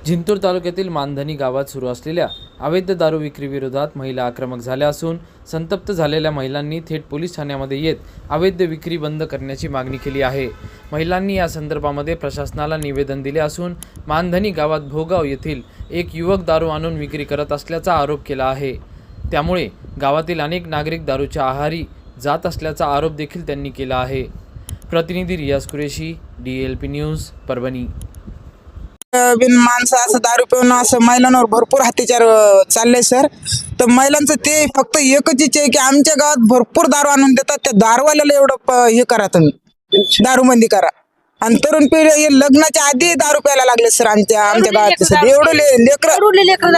जिंतूर तालुक्यातील मानधनी गावात सुरू असलेल्या अवैध दारू विक्री विरोधात महिला आक्रमक झाल्या असून संतप्त झालेल्या महिलांनी थेट पोलीस ठाण्यामध्ये येत अवैध विक्री बंद करण्याची मागणी केली आहे। महिलांनी या संदर्भामध्ये प्रशासनाला निवेदन दिले असून मानधनी गावात भोगाव येथील एक युवक दारू आणून विक्री करत असल्याचा आरोप केला आहे। त्यामुळे गावातील अनेक नागरिक दारूच्या आहारी जात असल्याचा आरोप देखील त्यांनी केला आहे। प्रतिनिधी रियाज कुरेशी, DLP न्यूज, परभणी। बिन माणसं असं दारू पिऊन असं महिलांवर भरपूर अत्याचार चालले सर। तर महिलांचं ते फक्त एकच इच्छा आहे की आमच्या गावात भरपूर दारू आणून देतात, त्या दारूवाल्याला एवढं हे करा, तुम्ही दारूबंदी करा। आणि तरुण पिढी हे लग्नाच्या आधी दारू प्यायला लागले सर आमच्या गावात सर। एवढं लेकर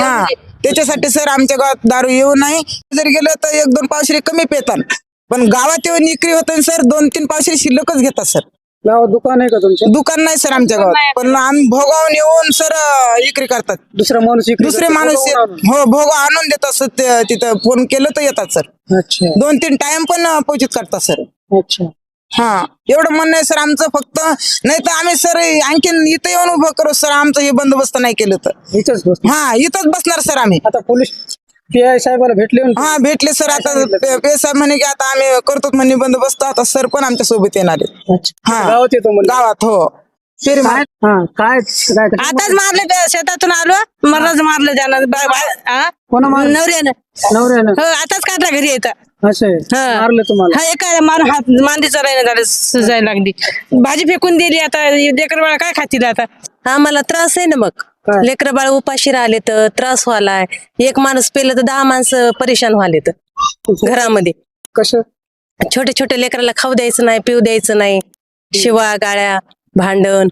हा, त्याच्यासाठी सर आमच्या गावात दारू येऊ नाही। जर गेलं तर 1-2 पावशेरी कमी पितात, पण गावात येऊन विक्री होते सर 2-3 पावशेरी शिल्लकच घेतात सर। दुकान आहे का तुमचं? दुकान नाही सर आमच्या गावात, पण आम्ही भोगावून येऊन सर विक्री करतात। दुसरे माणूस हो भोगा आणून देतात सर, तिथं फोन केलं तर येतात सर। अच्छा 2-3 टाइम पण पोहोचित करतात सर। अच्छा हा, एवढं म्हणणं आहे सर आमचं फक्त। नाही तर आम्ही सर आणखीन इथं येऊन उभं करू सर, आमचं हे बंदोबस्त नाही केलं तर। इथंच बस. हा, इथंच बसणार सर आम्ही। आता पोलीस PI साहेबाला भेटले होते? हा, भेटले सर। आता साहेब म्हणे की आता आम्ही करतो म्हणे बंदोबस्त, आता सर पण आमच्या सोबत येणार आहे। अच्छा हा, गावात येतो म्हणजे? गावात हो। काय काय आताच मारले, शेतातून आलो, मरणाच मारलं त्यानं कोणा मारलं? नवऱ्यानं हो, आताच काढला घरी येतं। असं आहे? मारलं तुम्हाला? हा, एका मारून हात मांदीचा राहिला झालं, सुजायला लागली, भाजी फेकून दिली। आता लेकर बाळा काय खातील आता? आम्हाला त्रास आहे ना, मग लेकर बाळ उपाशी राहिले तर त्रास व्हायलाय। एक माणूस पेलं तर 10 माणसं परेशान व्हाले तर घरामध्ये। कसं? छोटे छोटे लेकराला खाऊ द्यायचं नाही, पिऊ द्यायचं नाही, शिवा गाळ्या, भांडण